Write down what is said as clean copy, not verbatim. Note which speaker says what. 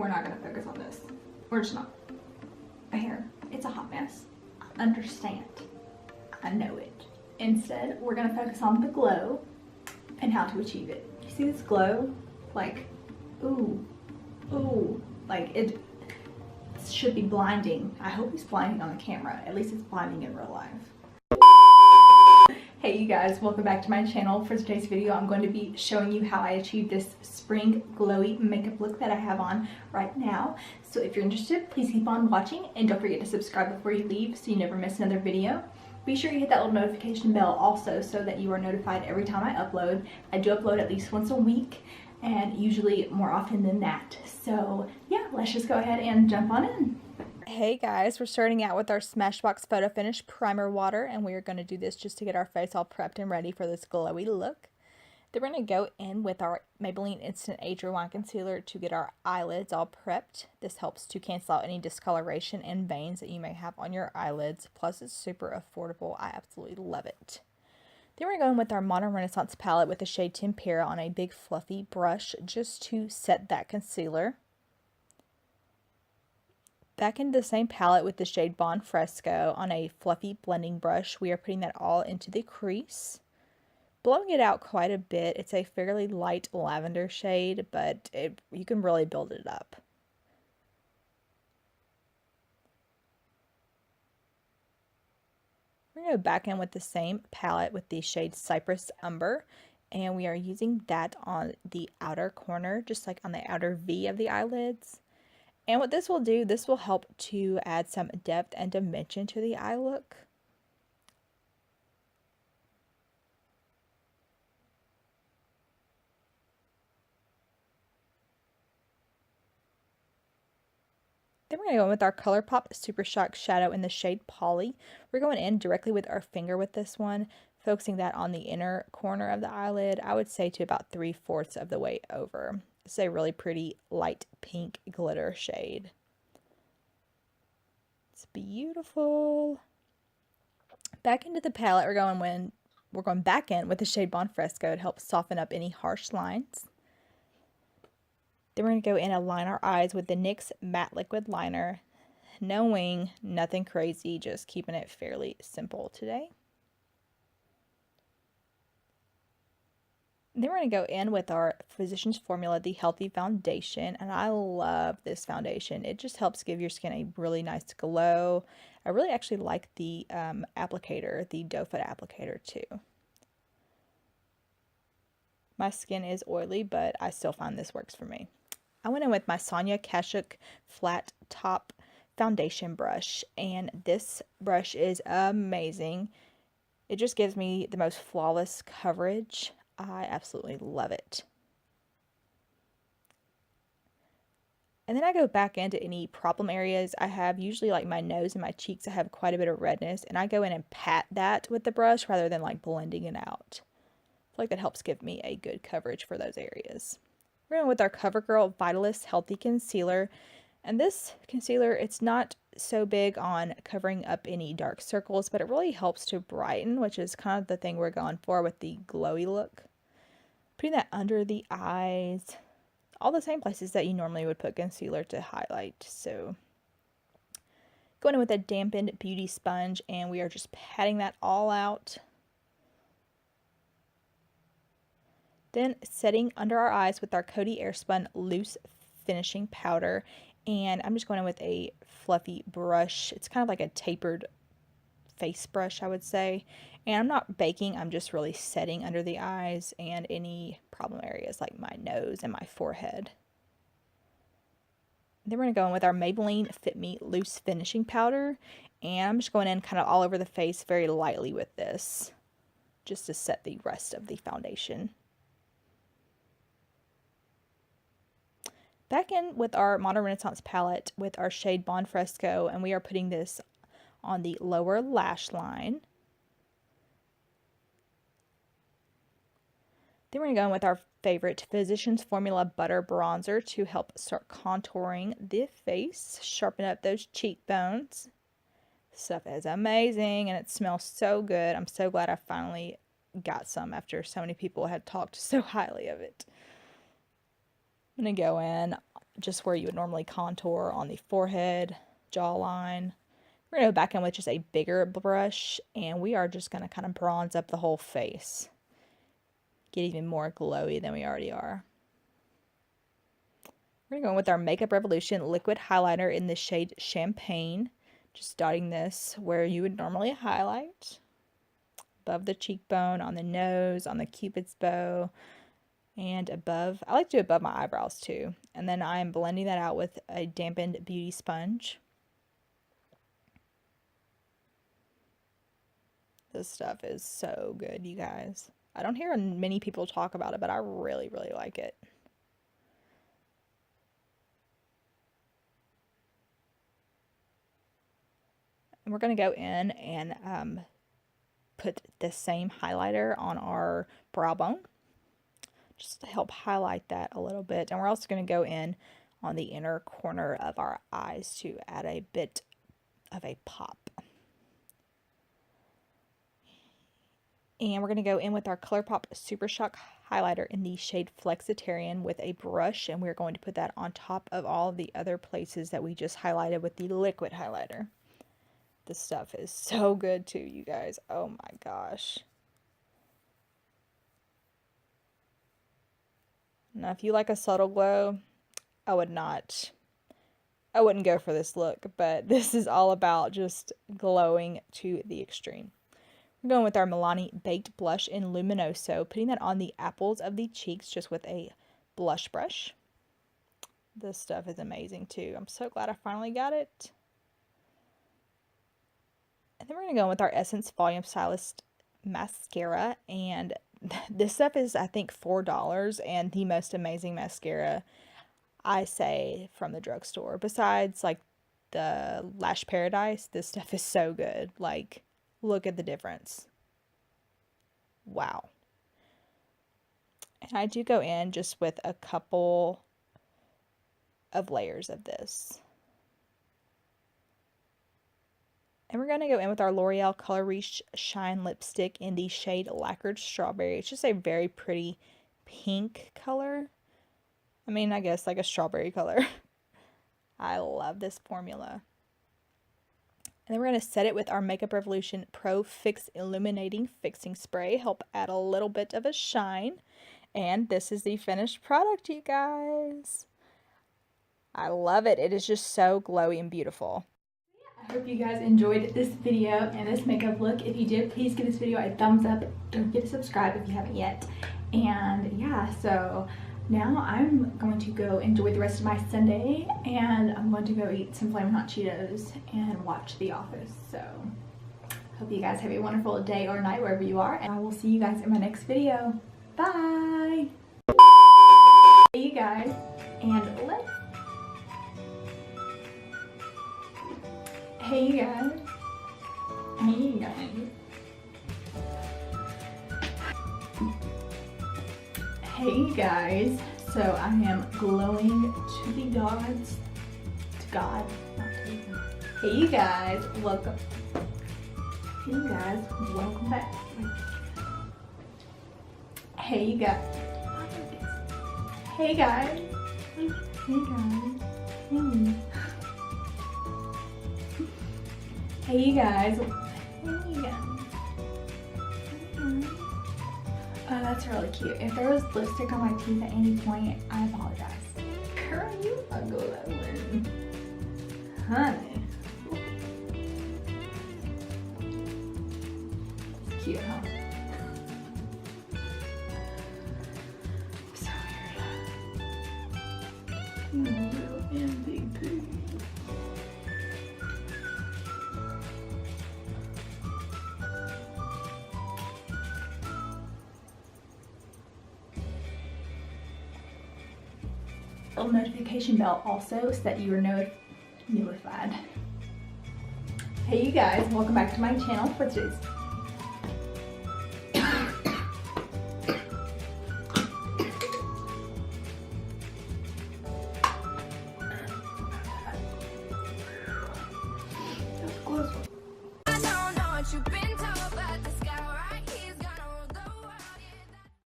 Speaker 1: we're not going to focus on this. We're just not. My hair, it's a hot mess. I understand. I know it. Instead, we're going to focus on the glow and how to achieve it. You see this glow? Like, ooh, ooh, like it should be blinding. I hope it's blinding on the camera. At least it's blinding in real life. Hey you guys, welcome back to my channel. For today's video, I'm going to be showing you how I achieved this spring glowy makeup look that I have on right now. So if you're interested, please keep on watching and don't forget to subscribe before you leave so you never miss another video. Be sure you hit that little notification bell also so that you are notified every time I upload. I do upload at least once a week and usually more often than that. So yeah, let's just go ahead and jump on in. Hey guys, we're starting out with our Smashbox Photo Finish Primer Water, and we are going to do this just to get our face all prepped and ready for this glowy look. Then we're going to go in with our Maybelline Instant Age Rewind Concealer to get our eyelids all prepped. This helps to cancel out any discoloration and veins that you may have on your eyelids, plus it's super affordable. I absolutely love it. Then we're going with our Modern Renaissance palette with the shade Tempera on a big fluffy brush just to set that concealer. Back into the same palette with the shade Bon Fresco on a fluffy blending brush. We are putting that all into the crease. Blowing it out quite a bit. It's a fairly light lavender shade, but you can really build it up. We're going to go back in with the same palette with the shade Cypress Umber. And we are using that on the outer corner, just like on the outer V of the eyelids. And what this will do, this will help to add some depth and dimension to the eye look. Then we're going to go in with our ColourPop Super Shock Shadow in the shade Polly. We're going in directly with our finger with this one, focusing that on the inner corner of the eyelid. I would say to about 3/4 of the way over. It's a really pretty light pink glitter shade. It's beautiful. Back into the palette, we're going back in with the shade Bon Fresco to help soften up any harsh lines. Then we're going to go in and line our eyes with the NYX Matte Liquid Liner, knowing nothing crazy, just keeping it fairly simple today. Then we're going to go in with our Physicians Formula, the Healthy Foundation, and I love this foundation. It just helps give your skin a really nice glow. I really actually like the applicator, the doe foot applicator too. My skin is oily, but I still find this works for me. I went in with my Sonia Kashuk Flat Top Foundation brush, and this brush is amazing. It just gives me the most flawless coverage. I absolutely love it. And then I go back into any problem areas I have, usually like my nose and my cheeks. I have quite a bit of redness, and I go in and pat that with the brush rather than like blending it out. I feel like that helps give me a good coverage for those areas. We're going with our CoverGirl Vitalist Healthy Concealer. And this concealer, it's not so big on covering up any dark circles, but it really helps to brighten, which is kind of the thing we're going for with the glowy look. Putting that under the eyes, all the same places that you normally would put concealer to highlight. So going in with a dampened beauty sponge, and we are just patting that all out. Then setting under our eyes with our Coty Airspun Loose Finishing Powder, and I'm just going in with a fluffy brush. It's kind of like a tapered face brush, I would say. And I'm not baking, I'm just really setting under the eyes and any problem areas like my nose and my forehead. Then we're going to go in with our Maybelline Fit Me Loose Finishing Powder, and I'm just going in kind of all over the face very lightly with this, just to set the rest of the foundation. Back in with our Modern Renaissance palette with our shade Bon Fresco, and we are putting this on the lower lash line. Then we're going to go in with our favorite Physicians Formula Butter Bronzer to help start contouring the face, sharpen up those cheekbones. Stuff is amazing, and it smells so good. I'm so glad I finally got some after so many people had talked so highly of it. I'm going to go in just where you would normally contour on the forehead, jawline. We're going to go back in with just a bigger brush, and we are just going to kind of bronze up the whole face. Get even more glowy than we already are. We're going to go in with our Makeup Revolution liquid highlighter in the shade Champagne. Just dotting this where you would normally highlight. Above the cheekbone, on the nose, on the cupid's bow, and above. I like to do above my eyebrows too. And then I'm blending that out with a dampened beauty sponge. This stuff is so good, you guys. I don't hear many people talk about it, but I really, really like it. And we're going to go in and put the same highlighter on our brow bone, just to help highlight that a little bit. And we're also going to go in on the inner corner of our eyes to add a bit of a pop. And we're going to go in with our ColourPop Super Shock highlighter in the shade Flexitarian with a brush, and we're going to put that on top of all of the other places that we just highlighted with the liquid highlighter. This stuff is so good too, you guys. Oh my gosh. Now, if you like a subtle glow, I wouldn't go for this look, but this is all about just glowing to the extreme. We're going with our Milani Baked Blush in Luminoso, putting that on the apples of the cheeks just with a blush brush. This stuff is amazing too. I'm so glad I finally got it. And then we're going to go with our Essence Volume Stylist mascara, and this stuff is, I think, $4 and the most amazing mascara, I say, from the drugstore. Besides, like, the Lash Paradise, this stuff is so good. Like, look at the difference. Wow. And I do go in just with a couple of layers of this. And we're going to go in with our L'Oreal Color Reach Shine Lipstick in the shade Lacquered Strawberry. It's just a very pretty pink color. I mean, I guess like a strawberry color. I love this formula. And then we're going to set it with our Makeup Revolution Pro Fix Illuminating Fixing Spray. Help add a little bit of a shine. And this is the finished product, you guys. I love it. It is just so glowy and beautiful. I hope you guys enjoyed this video and this makeup look. If you did, please give this video a thumbs up. Don't forget to subscribe if you haven't yet. And yeah, so now I'm going to go enjoy the rest of my Sunday, and I'm going to go eat some Flamin' Hot Cheetos and watch The Office. So hope you guys have a wonderful day or night wherever you are, and I will see you guys in my next video. Bye! Hey you guys, and let's Hey you guys. Hey you guys. Hey you guys. So I am glowing to the gods. To God. Not to God. Hey you guys. Welcome. Hey you guys. Welcome back. Hey you guys. Hey guys. Hey guys. Hey. Hey you guys. Hey you guys. Oh, that's really cute. If there was lipstick on my teeth at any point, I apologize. Girl, you are glowing. Honey. It's cute, huh? So weird. Real MVP. Little notification bell also so that you are notified. Hey you guys, welcome back to my channel for today's